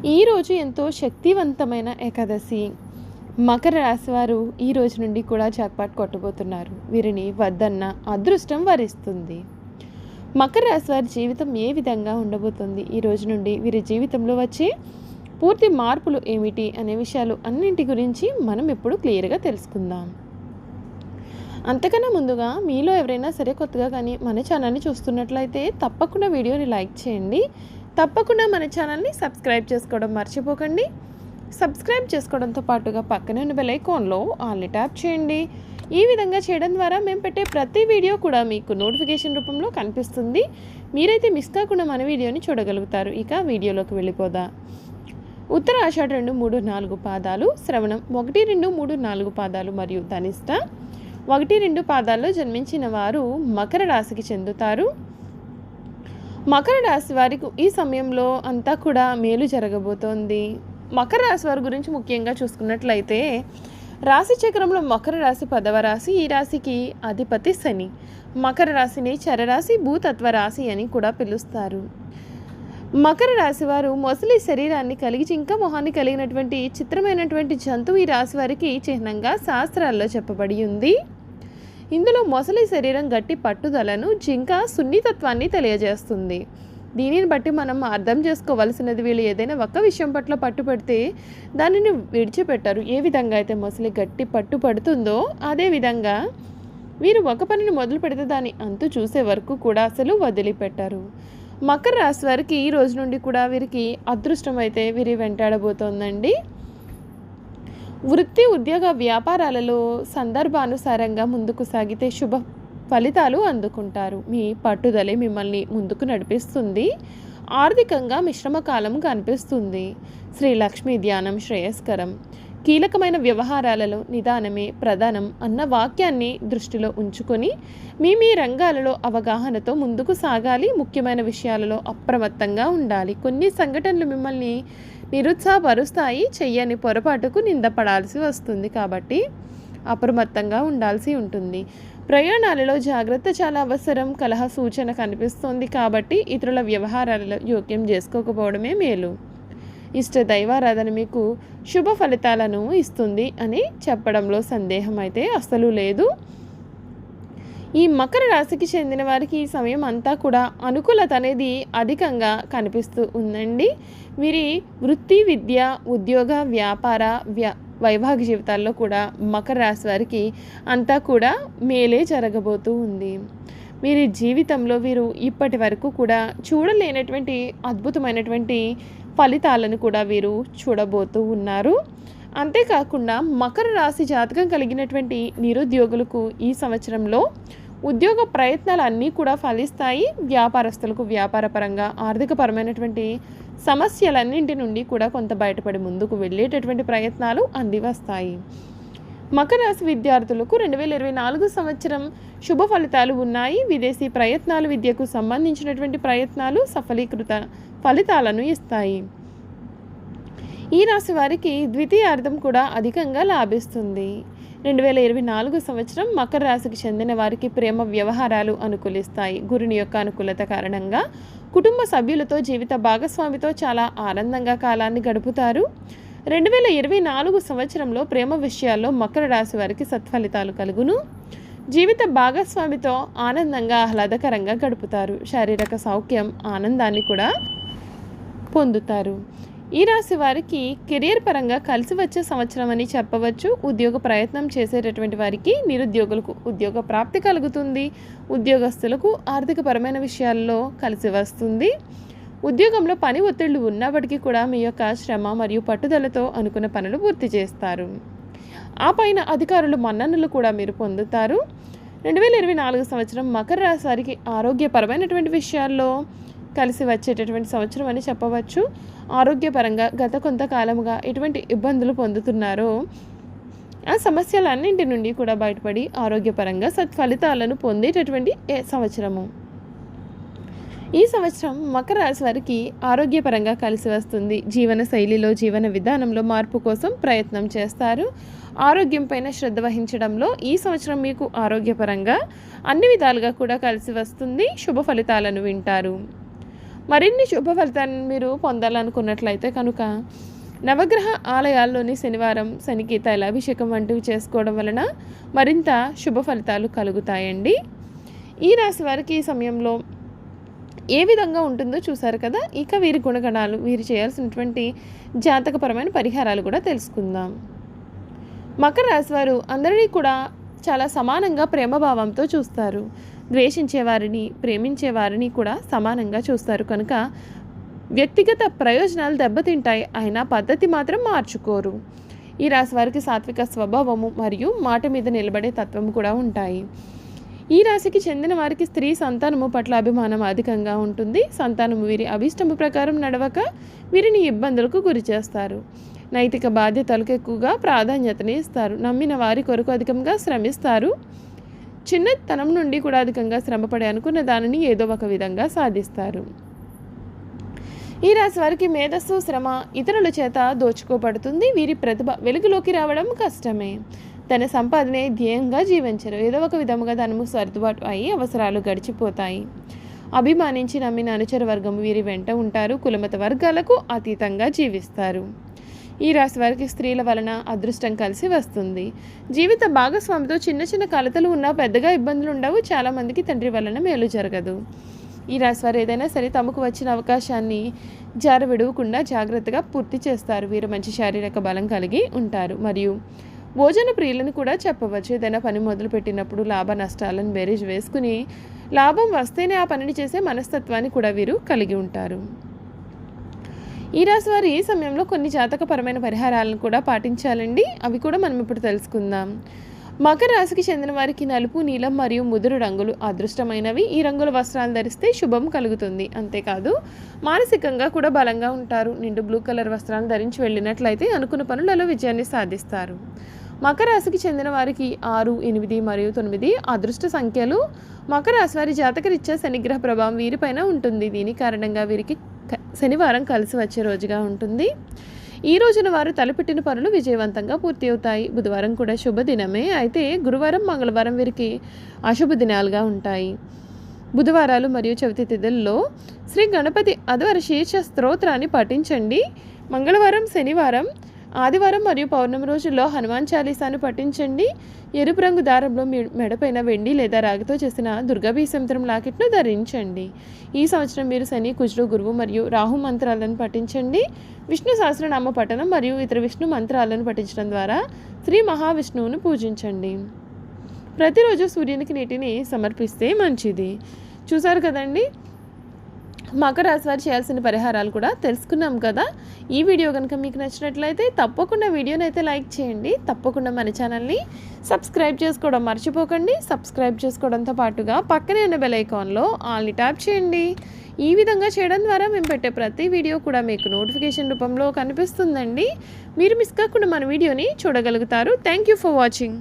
ఈరోజు ఎంతో శక్తివంతమైన ఏకాదశి. మకర రాశి వారు ఈ రోజు నుండి కూడా జాక్పాట్ కొట్టబోతున్నారు. వీరిని వద్దన్న అదృష్టం వరిస్తుంది. మకర రాశి వారి జీవితం ఏ విధంగా ఉండబోతుంది, ఈ రోజు నుండి వీరి జీవితంలో వచ్చే పూర్తి మార్పులు ఏమిటి అనే విషయాలు అన్నింటి గురించి మనం ఇప్పుడు క్లియర్గా తెలుసుకుందాం. అంతకన్నా ముందుగా మీలో ఎవరైనా సరే కొత్తగా కానీ మన ఛానల్ని చూస్తున్నట్లయితే తప్పకుండా వీడియోని లైక్ చేయండి. తప్పకుండా మన ఛానల్ని సబ్స్క్రైబ్ చేసుకోవడం మర్చిపోకండి. సబ్స్క్రైబ్ చేసుకోవడంతో పాటుగా పక్కనే ఉన్న బెల్ ఐకాన్లో ఆల్ని ట్యాప్ చేయండి. ఈ విధంగా చేయడం ద్వారా మేము పెట్టే ప్రతి వీడియో కూడా మీకు నోటిఫికేషన్ రూపంలో కనిపిస్తుంది. మీరైతే మిస్ కాకుండా మన వీడియోని చూడగలుగుతారు. ఇక వీడియోలోకి వెళ్ళిపోదాం. ఉత్తర ఆషాఢ 2, 3, 4 పాదాలు, శ్రవణం 1, 2, 3, 4 పాదాలు మరియు ధనిష్ట 1, 2 పాదాల్లో జన్మించిన వారు మకర రాశికి చెందుతారు. మకర రాశి వారికి ఈ సమయంలో అంతా కూడా మేలు జరగబోతోంది. మకర రాశి వారి గురించి ముఖ్యంగా చూసుకున్నట్లయితే రాశి చక్రంలో మకర రాశి 10వ రాశి. ఈ రాశికి అధిపతి శని. మకర రాశిని చరరాశి, భూతత్వ రాశి అని కూడా పిలుస్తారు. మకర రాశి వారు మొసలి శరీరాన్ని కలిగి జింక మొహాన్ని కలిగినటువంటి చిత్రమైనటువంటి జంతువు ఈ రాశి వారికి చిహ్నంగా శాస్త్రాల్లో చెప్పబడి ఉంది. ఇందులో మొసలి శరీరం గట్టి పట్టుదలను, జింక సున్నితత్వాన్ని తెలియజేస్తుంది. దీనిని బట్టి మనం అర్థం చేసుకోవాల్సినది, వీళ్ళు ఏదైనా ఒక్క విషయం పట్ల పట్టుపడితే దానిని విడిచిపెట్టారు. ఏ విధంగా అయితే మొసలి గట్టి పట్టుపడుతుందో అదేవిధంగా వీరు ఒక పనిని మొదలు పెడితే దాని అంతు చూసే వరకు కూడా అసలు వదిలిపెట్టారు. మకర రాశి వారికి ఈ రోజు నుండి కూడా వీరికి అదృష్టం అయితే వీరి వెంటాడబోతోందండి. వృత్తి, ఉద్యోగ, వ్యాపారాలలో సందర్భానుసారంగా ముందుకు సాగితే శుభ ఫలితాలు అందుకుంటారు. మీ పట్టుదలే మిమ్మల్ని ముందుకు నడిపిస్తుంది. ఆర్థికంగా మిశ్రమ కాలం కనిపిస్తుంది. శ్రీ లక్ష్మీ ధ్యానం శ్రేయస్కరం. కీలకమైన వ్యవహారాలలో నిదానమే ప్రధానం అన్న వాక్యాన్ని దృష్టిలో ఉంచుకొని మీ రంగాలలో అవగాహనతో ముందుకు సాగాలి. ముఖ్యమైన విషయాలలో అప్రమత్తంగా ఉండాలి. కొన్ని సంఘటనలు మిమ్మల్ని నిరుత్సాహపరుస్తాయి. చెయ్యని పొరపాటుకు నిందపడాల్సి వస్తుంది. కాబట్టి అప్రమత్తంగా ఉండాల్సి ఉంటుంది. ప్రయాణాలలో జాగ్రత్త చాలా అవసరం. కలహ సూచన కనిపిస్తుంది. కాబట్టి ఇతరుల వ్యవహారాలలో జోక్యం చేసుకోకపోవడమే మేలు. ఇష్ట దైవారాధన మీకు శుభ ఫలితాలను ఇస్తుంది అని చెప్పడంలో సందేహం అయితే అస్సలు లేదు. ఈ మకర రాశికి చెందిన వారికి ఈ సమయం అంతా కూడా అనుకూలత అనేది అధికంగా కనిపిస్తూ ఉందండి. వీరి వృత్తి, విద్య, ఉద్యోగ, వ్యాపార, వైవాహిక జీవితాల్లో కూడా మకర రాశి వారికి అంతా కూడా మేలే జరగబోతూ ఉంది. వీరి జీవితంలో వీరు ఇప్పటి వరకు కూడా చూడలేనటువంటి అద్భుతమైనటువంటి ఫలితాలను కూడా వీరు చూడబోతూ ఉన్నారు. అంతేకాకుండా మకర రాశి జాతకం కలిగినటువంటి నిరుద్యోగులకు ఈ సంవత్సరంలో ఉద్యోగ ప్రయత్నాలు అన్నీ కూడా ఫలిస్తాయి. వ్యాపారస్తులకు వ్యాపారపరంగా ఆర్థికపరమైనటువంటి సమస్యలన్నింటి నుండి కూడా కొంత బయటపడి ముందుకు వెళ్ళేటటువంటి ప్రయత్నాలు అంది వస్తాయి. మకర రాశి విద్యార్థులకు 2024 సంవత్సరం శుభ ఫలితాలు ఉన్నాయి. విదేశీ ప్రయత్నాలు, విద్యకు సంబంధించినటువంటి ప్రయత్నాలు సఫలీకృత ఫలితాలను ఇస్తాయి. ఈ రాశి వారికి ద్వితీయార్థం కూడా అధికంగా లాభిస్తుంది. 2024 సంవత్సరం మకర రాశికి చెందిన వారికి ప్రేమ వ్యవహారాలు అనుకూలిస్తాయి. గురుని యొక్క అనుకూలత కారణంగా కుటుంబ సభ్యులతో, జీవిత భాగస్వామితో చాలా ఆనందంగా కాలాన్ని గడుపుతారు. 2024 సంవత్సరంలో ప్రేమ విషయాల్లో మకర రాశి వారికి సత్ఫలితాలు కలుగును. జీవిత భాగస్వామితో ఆనందంగా, ఆహ్లాదకరంగా గడుపుతారు. శారీరక సౌఖ్యం, ఆనందాన్ని కూడా పొందుతారు. ఈ రాశి వారికి కెరీర్ పరంగా కలిసి వచ్చే సంవత్సరం అని చెప్పవచ్చు. ఉద్యోగ ప్రయత్నం చేసేటటువంటి వారికి, నిరుద్యోగులకు ఉద్యోగ ప్రాప్తి కలుగుతుంది. ఉద్యోగస్తులకు ఆర్థికపరమైన విషయాల్లో కలిసి వస్తుంది. ఉద్యోగంలో పని ఒత్తిళ్లు ఉన్నప్పటికీ కూడా మీ యొక్క శ్రమ మరియు పట్టుదలతో అనుకున్న పనులు పూర్తి చేస్తారు. ఆ పైన అధికారుల మన్ననలు కూడా మీరు పొందుతారు. 2024 సంవత్సరం మకర రాశి వారికి ఆరోగ్యపరమైనటువంటి విషయాల్లో కలిసి వచ్చేటటువంటి సంవత్సరం అని చెప్పవచ్చు. ఆరోగ్యపరంగా గత కొంతకాలముగా ఎటువంటి ఇబ్బందులు పొందుతున్నారో ఆ సమస్యలన్నింటి నుండి కూడా బయటపడి ఆరోగ్యపరంగా సత్ఫలితాలను పొందేటటువంటి సంవత్సరము. ఈ సంవత్సరం మకర రాశి వారికి ఆరోగ్యపరంగా కలిసి వస్తుంది. జీవన శైలిలో, జీవన విధానంలో మార్పు కోసం ప్రయత్నం చేస్తారు. ఆరోగ్యం పైన శ్రద్ధ వహించడంలో ఈ సంవత్సరం మీకు ఆరోగ్యపరంగా అన్ని విధాలుగా కూడా కలిసి వస్తుంది. శుభ ఫలితాలను వింటారు. మరిన్ని శుభ ఫలితాలను మీరు పొందాలనుకున్నట్లయితే కనుక నవగ్రహ ఆలయాల్లోని శనివారం శనికి తైలాభిషేకం వంటివి చేసుకోవడం వలన మరింత శుభ ఫలితాలు కలుగుతాయండి. ఈ రాశి వారికి ఈ సమయంలో ఏ విధంగా ఉంటుందో చూసారు కదా. ఇక వీరి గుణగణాలు, వీరు చేయాల్సినటువంటి జాతకపరమైన పరిహారాలు కూడా తెలుసుకుందాం. మకర రాశి వారు అందరినీ కూడా చాలా సమానంగా ప్రేమభావంతో చూస్తారు. ద్వేషించే వారిని, ప్రేమించే వారిని కూడా సమానంగా చూస్తారు. కనుక వ్యక్తిగత ప్రయోజనాలు దెబ్బతింటాయి, అయినా పద్ధతి మాత్రం మార్చుకోరు. ఈ రాశి వారికి సాత్విక స్వభావము మరియు మాట మీద నిలబడే తత్వము కూడా ఉంటాయి. ఈ రాశికి చెందిన వారికి స్త్రీ సంతానము పట్ల అభిమానం అధికంగా ఉంటుంది. సంతానము వీరి అభిష్టము ప్రకారం నడవక వీరిని ఇబ్బందులకు గురి చేస్తారు. నైతిక బాధ్యతలకు ఎక్కువగా ప్రాధాన్యతని ఇస్తారు. నమ్మిన వారి కొరకు అధికంగా శ్రమిస్తారు. చిన్నతనం నుండి కూడా అధికంగా శ్రమపడే అనుకున్న దానిని ఏదో ఒక విధంగా సాధిస్తారు. ఈ రాశి వారికి మేధస్సు, శ్రమ ఇతరుల చేత దోచుకోబడుతుంది. వీరి ప్రతిభ వెలుగులోకి రావడం కష్టమే. తన సంపాదనే ధ్యేయంగా జీవించరు. ఏదో ఒక విధముగా ధనము సర్దుబాటు అయ్యి అవసరాలు గడిచిపోతాయి. అభిమానించి నమ్మిన అనుచర వర్గం వీరి వెంట ఉంటారు. కులమత వర్గాలకు అతీతంగా జీవిస్తారు. ఈ రాశి వారికి స్త్రీల వలన అదృష్టం కలిసి వస్తుంది. జీవిత భాగస్వామితో చిన్న చిన్న కలతలు ఉన్నా పెద్దగా ఇబ్బందులు ఉండవు. చాలామందికి తండ్రి వలన మేలు జరగదు. ఈ రాశి వారు ఏదైనా సరే తమకు వచ్చిన అవకాశాన్ని జారవిడవకుండా జాగ్రత్తగా పూర్తి చేస్తారు. వీరు మంచి శారీరక బలం కలిగి ఉంటారు మరియు భోజన ప్రియులను కూడా చెప్పవచ్చు. ఏదైనా పని మొదలుపెట్టినప్పుడు లాభ నష్టాలను బేరీజ్ వేసుకుని లాభం వస్తేనే ఆ పనిని చేసే మనస్తత్వాన్ని కూడా వీరు కలిగి ఉంటారు. ఈ రాశి వారు ఈ సమయంలో కొన్ని జాతకపరమైన పరిహారాలను కూడా పాటించాలండి. అవి కూడా మనం ఇప్పుడు తెలుసుకుందాం. మకర రాశికి చెందిన వారికి నలుపు, నీలం మరియు ముదురు రంగులు అదృష్టమైనవి. ఈ రంగుల వస్త్రాలు ధరిస్తే శుభం కలుగుతుంది. అంతేకాదు మానసికంగా కూడా బలంగా ఉంటారు. నిండు బ్లూ కలర్ వస్త్రాలను ధరించి వెళ్ళినట్లయితే అనుకున్న పనులలో విజయాన్ని సాధిస్తారు. మకర రాశికి చెందిన వారికి 6, 8 మరియు 9 అదృష్ట సంఖ్యలు. మకర రాశి వారి జాతకరీత్యా శనిగ్రహ ప్రభావం వీరిపైన ఉంటుంది. దీని కారణంగా వీరికి శనివారం కలిసి వచ్చే రోజుగా ఉంటుంది. ఈ రోజున వారు తలపెట్టిన పనులు విజయవంతంగా పూర్తి అవుతాయి. బుధవారం కూడా శుభదినమే, అయితే గురువారం, మంగళవారం వీరికి అశుభ దినాలుగా ఉంటాయి. బుధవారాలు మరియు చవితి తిథుల్లో శ్రీ గణపతి అధ్వర శీర్ష స్తోత్రాన్ని పఠించండి. మంగళవారం, శనివారం, ఆదివారం మరియు పౌర్ణమి రోజుల్లో హనుమాన్ చాలీసాను పఠించండి. ఎరుపు రంగు దారంలో మెడపైన వెండి లేదా రాగితో చేసిన దుర్గాభీసంతరం లాకెట్ను ధరించండి. ఈ సంవత్సరం మీరు శని, కుజుడు, గురువు మరియు రాహు మంత్రాలను పఠించండి. విష్ణు సహస్రనామ పఠనం మరియు ఇతర విష్ణు మంత్రాలను పఠించడం ద్వారా శ్రీ మహావిష్ణువును పూజించండి. ప్రతిరోజు సూర్యునికి నీటిని సమర్పిస్తే మంచిది. చూసారు కదండి, మకర రాశి వారు చేయాల్సిన పరిహారాలు కూడా తెలుసుకున్నాం కదా. ఈ వీడియో కనుక మీకు నచ్చినట్లయితే తప్పకుండా వీడియోని అయితే లైక్ చేయండి. తప్పకుండా మన ఛానల్ని సబ్స్క్రైబ్ చేసుకోవడం మర్చిపోకండి. సబ్స్క్రైబ్ చేసుకోవడంతో పాటుగా పక్కనే ఉన్న బెల్ ఐకాన్లో ఆల్ని ట్యాప్ చేయండి. ఈ విధంగా చేయడం ద్వారా మేము పెట్టే ప్రతి వీడియో కూడా మీకు నోటిఫికేషన్ రూపంలో కనిపిస్తుందండి. మీరు మిస్ కాకుండా మన వీడియోని చూడగలుగుతారు. Thank you for watching.